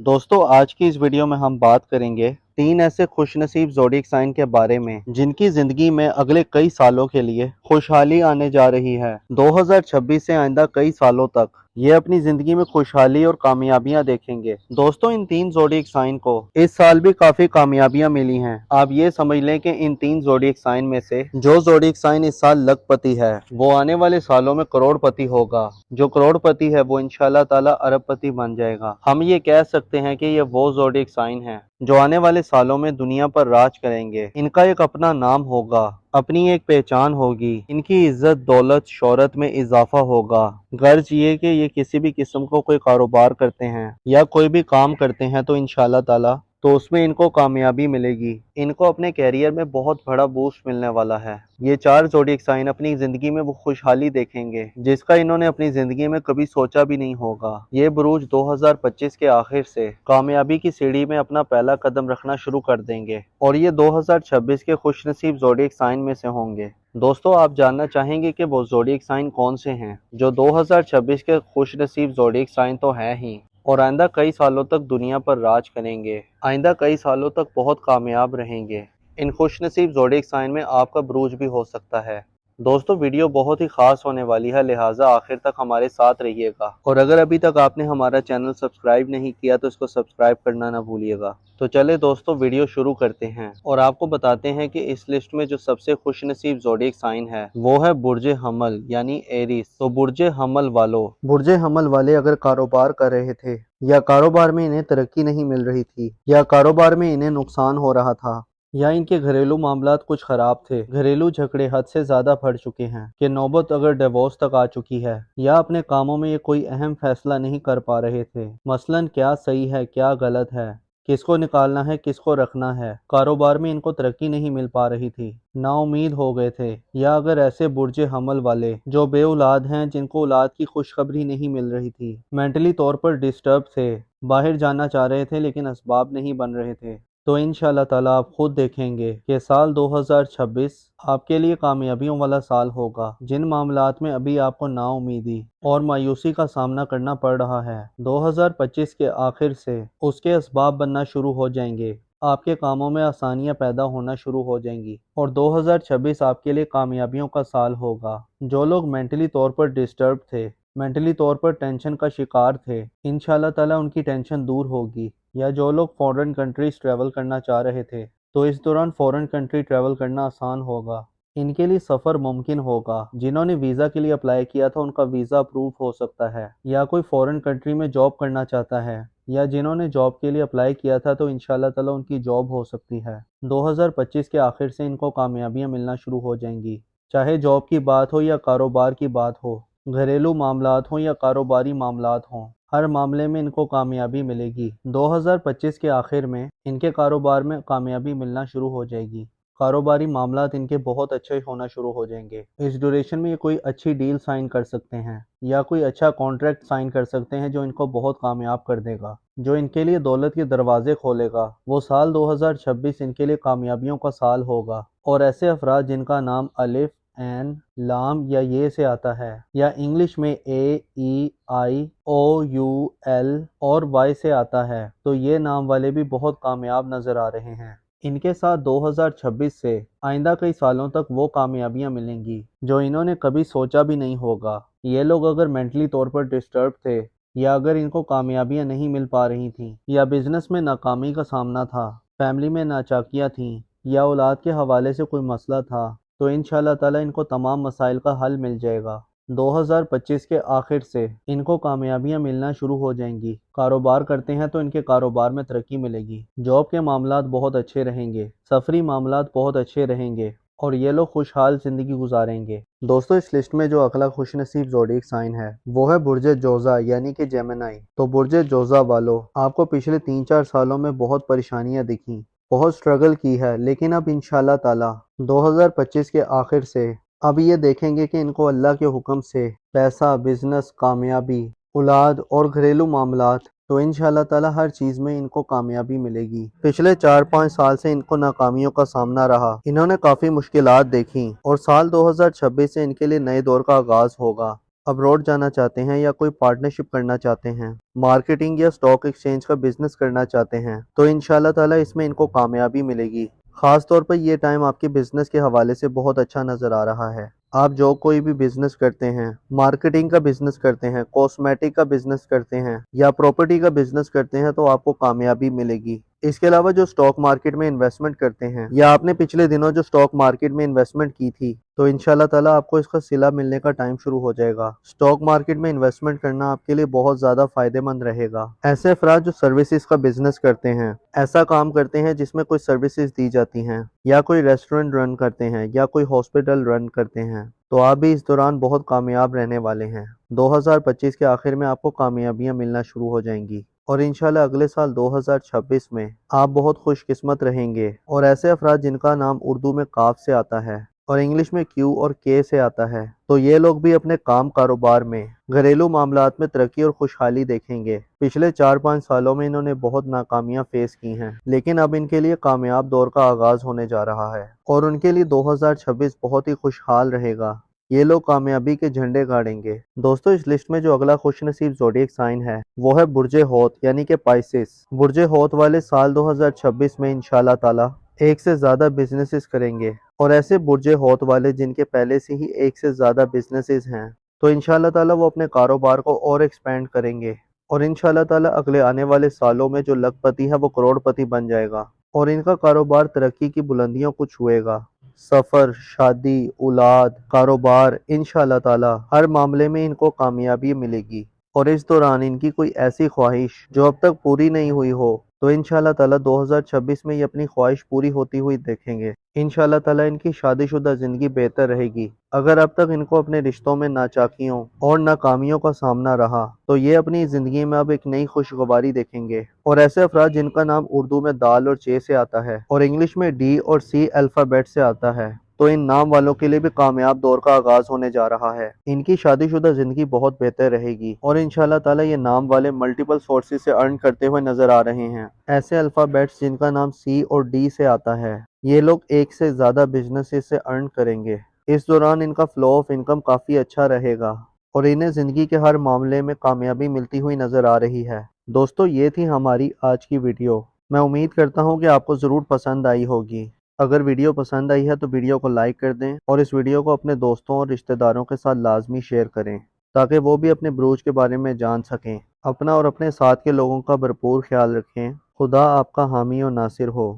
दोस्तों आज की इस वीडियो में हम बात करेंगे 3 ऐसे खुशनसीब ज़ोडिएक साइन के बारे में जिनकी जिंदगी में अगले कई सालों के लिए खुशहाली आने जा रही है। 2026 से आइंदा कई सालों तक ये अपनी जिंदगी में खुशहाली और कामयाबियां देखेंगे। दोस्तों इन 3 ज़ोडिएक साइन को इस साल भी काफी कामयाबियां मिली हैं। आप ये समझ लें कि इन 3 ज़ोडिएक साइन में से जो ज़ोडिएक साइन इस साल लखपति है वो आने वाले सालों में करोड़पति होगा। जो करोड़पति है वो इंशाल्लाह ताला अरबपति बन जाएगा। हम ये कह सकते हैं कि ये वो ज़ोडिएक साइन है जो आने वाले सालों में दुनिया पर राज करेंगे। इनका एक अपना नाम होगा, अपनी एक पहचान होगी, इनकी इज्जत दौलत शोहरत में इजाफा होगा। गर्ज ये कि ये किसी भी किस्म को कोई कारोबार करते हैं या कोई भी काम करते हैं तो इंशाल्लाह ताला तो उसमें इनको कामयाबी मिलेगी। इनको अपने कैरियर में बहुत बड़ा बूस्ट मिलने वाला है। ये 4 ज़ोडिएक साइन अपनी जिंदगी में वो खुशहाली देखेंगे जिसका इन्होंने अपनी जिंदगी में कभी सोचा भी नहीं होगा। ये बुरूज 2025 के आखिर से कामयाबी की सीढ़ी में अपना पहला कदम रखना शुरू कर देंगे और ये 2026 के खुशनसीब ज़ोडिएक साइन में से होंगे। दोस्तों आप जानना चाहेंगे कि वो ज़ोडिएक साइन कौन से हैं जो 2026 के खुशनसीब ज़ोडिएक साइन तो हैं ही और आइंदा कई सालों तक दुनिया पर राज करेंगे, आइंदा कई सालों तक बहुत कामयाब रहेंगे। इन खुशनसीब ज़ोडिएक साइन में आपका बुरूज भी हो सकता है। दोस्तों वीडियो बहुत ही खास होने वाली है, लिहाजा आखिर तक हमारे साथ रहिएगा और अगर अभी तक आपने हमारा चैनल सब्सक्राइब नहीं किया तो इसको सब्सक्राइब करना ना भूलिएगा। तो चले दोस्तों वीडियो शुरू करते हैं और आपको बताते हैं कि इस लिस्ट में जो सबसे खुशनसीब ज़ोडिएक साइन है वो है बुर्जे हमल यानी एरीज। तो बुर्जे हमल वाले अगर कारोबार कर रहे थे या कारोबार में इन्हें तरक्की नहीं मिल रही थी या कारोबार में इन्हें नुकसान हो रहा था या इनके घरेलू मामलात कुछ खराब थे, घरेलू झगड़े हद से ज्यादा बढ़ चुके हैं कि नौबत अगर डिवोर्स तक आ चुकी है या अपने कामों में ये कोई अहम फैसला नहीं कर पा रहे थे, मसलन क्या सही है क्या गलत है, किसको निकालना है किसको रखना है, कारोबार में इनको तरक्की नहीं मिल पा रही थी, नाउमीद हो गए थे, या अगर ऐसे बुर्जे हमल वाले जो बे औलाद हैं जिनको औलाद की खुशखबरी नहीं मिल रही थी, मेंटली तौर पर डिस्टर्ब थे, बाहर जाना चाह रहे थे लेकिन असबाब नहीं बन रहे थे, तो इंशाल्लाह ताला आप खुद देखेंगे कि साल 2026 आपके लिए कामयाबियों वाला साल होगा। जिन मामलात में अभी आपको नाउमीदी और मायूसी का सामना करना पड़ रहा है 2025 के आखिर से उसके असबाब बनना शुरू हो जाएंगे, आपके कामों में आसानियां पैदा होना शुरू हो जाएंगी और 2026 आपके लिए कामयाबियों का साल होगा। जो लोग मेंटली तौर पर डिस्टर्ब थे, मेंटली तौर पर टेंशन का शिकार थे, इंशाल्लाह ताला उनकी टेंशन दूर होगी। या जो लोग फॉरेन कंट्रीज ट्रैवल करना चाह रहे थे तो इस दौरान फॉरेन कंट्री ट्रैवल करना आसान होगा, इनके लिए सफ़र मुमकिन होगा। जिन्होंने वीज़ा के लिए अप्लाई किया था उनका वीज़ा अप्रूव हो सकता है, या कोई फॉरेन कंट्री में जॉब करना चाहता है या जिन्होंने जॉब के लिए अप्लाई किया था तो इंशाल्लाह ताला उनकी जॉब हो सकती है। 2025 के आखिर से इनको कामयाबियाँ मिलना शुरू हो जाएंगी, चाहे जॉब की बात हो या कारोबार की बात हो, घरेलू मामलात हों या कारोबारी मामलात हों, हर मामले में इनको कामयाबी मिलेगी। 2025 के आखिर में इनके कारोबार में कामयाबी मिलना शुरू हो जाएगी, कारोबारी मामलात इनके बहुत अच्छे होना शुरू हो जाएंगे। इस ड्यूरेशन में ये कोई अच्छी डील साइन कर सकते हैं या कोई अच्छा कॉन्ट्रैक्ट साइन कर सकते हैं जो इनको बहुत कामयाब कर देगा, जो इनके लिए दौलत के दरवाजे खोलेगा। वो साल 2026 इनके लिए कामयाबियों का साल होगा और ऐसे अफराद जिनका नाम अलिफ एन लाम या ये से आता है या इंग्लिश में AEIOUL और वाई से आता है तो ये नाम वाले भी बहुत कामयाब नजर आ रहे हैं। इनके साथ 2026 से आइंदा कई सालों तक वो कामयाबियां मिलेंगी जो इन्होंने कभी सोचा भी नहीं होगा। ये लोग अगर मेंटली तौर पर डिस्टर्ब थे या अगर इनको कामयाबियां नहीं मिल पा रही थी या बिजनेस में नाकामी का सामना था, फैमिली में नाचाकियां थी या औलाद के हवाले से कोई मसला था, तो इंशाल्लाह ताला इनको तमाम मसाइल का हल मिल जाएगा। 2025 के आखिर से इनको कामयाबियां मिलना शुरू हो जाएंगी। कारोबार करते हैं तो इनके कारोबार में तरक्की मिलेगी, जॉब के मामलात बहुत अच्छे रहेंगे, सफरी मामलात बहुत अच्छे रहेंगे और ये लोग खुशहाल जिंदगी गुजारेंगे। दोस्तों इस लिस्ट में जो अगला खुशनसीब ज़ोडिएक साइन है वो है बुर्जे जोजा यानी कि जेमिनी। तो बुर्जे जोजा वालों, आपको पिछले 3-4 सालों में बहुत परेशानियां दिखी, बहुत स्ट्रगल की है, लेकिन अब इंशाल्लाह ताला 2025 के आखिर से अब ये देखेंगे कि इनको अल्लाह के हुक्म से पैसा, बिजनेस, कामयाबी, औलाद और घरेलू मामलात, तो इंशाल्लाह ताला हर चीज़ में इनको कामयाबी मिलेगी। पिछले 4-5 साल से इनको नाकामियों का सामना रहा, इन्होंने काफ़ी मुश्किलात देखी और साल 2026 से इनके लिए नए दौर का आगाज़ होगा। ابروڈ جانا چاہتے ہیں یا کوئی پارٹنرشپ کرنا چاہتے ہیں، مارکیٹنگ یا اسٹاک ایکسچینج کا بزنس کرنا چاہتے ہیں تو انشاءاللہ تعالی اس میں ان کو کامیابی ملے گی۔ خاص طور پر یہ ٹائم آپ کے بزنس کے حوالے سے بہت اچھا نظر آ رہا ہے۔ آپ جو کوئی بھی بزنس کرتے ہیں، مارکیٹنگ کا بزنس کرتے ہیں، کاسمیٹک کا بزنس کرتے ہیں یا پراپرٹی کا بزنس کرتے ہیں تو آپ کو کامیابی ملے گی۔ اس کے علاوہ جو اسٹاک مارکیٹ میں انویسٹمنٹ کرتے ہیں یا آپ نے پچھلے دنوں جو اسٹاک مارکیٹ میں انویسٹمنٹ کی تھی تو انشاءاللہ تعالیٰ آپ کو اس کا صلہ ملنے کا ٹائم شروع ہو جائے گا۔ اسٹاک مارکیٹ میں انویسٹمنٹ کرنا آپ کے لیے بہت زیادہ فائدہ مند رہے گا۔ ایسے افراد جو سروسز کا بزنس کرتے ہیں، ایسا کام کرتے ہیں جس میں کوئی سروسز دی جاتی ہیں یا کوئی ریسٹورنٹ رن کرتے ہیں یا کوئی ہاسپٹل رن کرتے ہیں تو آپ بھی اس دوران بہت کامیاب رہنے والے ہیں۔ 2025 کے آخر میں آپ کو کامیابیاں ملنا شروع ہو جائیں گی اور انشاءاللہ اگلے سال 2026 میں آپ بہت خوش قسمت رہیں گے۔ اور ایسے افراد جن کا نام اردو میں کاف سے آتا ہے اور انگلش میں کیو اور کے سے آتا ہے تو یہ لوگ بھی اپنے کام کاروبار میں، گھریلو معاملات میں ترقی اور خوشحالی دیکھیں گے۔ پچھلے 4-5 سالوں میں انہوں نے بہت ناکامیاں فیس کی ہیں لیکن اب ان کے لیے کامیاب دور کا آغاز ہونے جا رہا ہے اور ان کے لیے 2026 بہت ہی خوشحال رہے گا۔ یہ لوگ کامیابی کے جھنڈے گاڑیں گے۔ دوستو اس لسٹ میں جو اگلا خوش نصیب زوڈیک سائن ہے وہ ہے برج ہوت یعنی کہ پائسس۔ برج ہوت والے سال 2026 میں انشاءاللہ تعالی ایک سے زیادہ بزنسز کریں گے اور ایسے برج ہوت والے جن کے پہلے سے ہی ایک سے زیادہ بزنسز ہیں تو انشاءاللہ تعالی وہ اپنے کاروبار کو اور ایکسپینڈ کریں گے اور انشاءاللہ تعالی اگلے آنے والے سالوں میں جو لکھ پتی ہے وہ کروڑ پتی بن جائے گا اور ان کا کاروبار ترقی کی بلندیوں کو چھوئے گا۔ سفر، شادی، اولاد، کاروبار، انشاءاللہ تعالی ہر معاملے میں ان کو کامیابی ملے گی اور اس دوران ان کی کوئی ایسی خواہش جو اب تک پوری نہیں ہوئی ہو تو انشاءاللہ تعالی 2026 میں یہ اپنی خواہش پوری ہوتی ہوئی دیکھیں گے۔ انشاءاللہ تعالی ان کی شادی شدہ زندگی بہتر رہے گی۔ اگر اب تک ان کو اپنے رشتوں میں ناچاکیوں اور ناکامیوں کا سامنا رہا تو یہ اپنی زندگی میں اب ایک نئی خوشگواری دیکھیں گے۔ اور ایسے افراد جن کا نام اردو میں دال اور چے سے آتا ہے اور انگلش میں ڈی اور سی الفابیٹ سے آتا ہے تو ان نام والوں کے لیے بھی کامیاب دور کا آغاز ہونے جا رہا ہے۔ ان کی شادی شدہ زندگی بہت بہتر رہے گی اور انشاءاللہ تعالی یہ نام والے ملٹیپل سورسز سے ارن کرتے ہوئے نظر آ رہے ہیں۔ ایسے الفابیٹس جن کا نام سی اور ڈی سے آتا ہے یہ لوگ ایک سے زیادہ بزنسز سے ارن کریں گے۔ اس دوران ان کا فلو آف انکم کافی اچھا رہے گا اور انہیں زندگی کے ہر معاملے میں کامیابی ملتی ہوئی نظر آ رہی ہے۔ دوستو یہ تھی ہماری آج کی ویڈیو۔ میں امید کرتا ہوں کہ آپ کو ضرور پسند آئی ہوگی۔ اگر ویڈیو پسند آئی ہے تو ویڈیو کو لائک کر دیں اور اس ویڈیو کو اپنے دوستوں اور رشتہ داروں کے ساتھ لازمی شیئر کریں تاکہ وہ بھی اپنے بروج کے بارے میں جان سکیں۔ اپنا اور اپنے ساتھ کے لوگوں کا بھرپور خیال رکھیں۔ خدا آپ کا حامی و ناصر ہو۔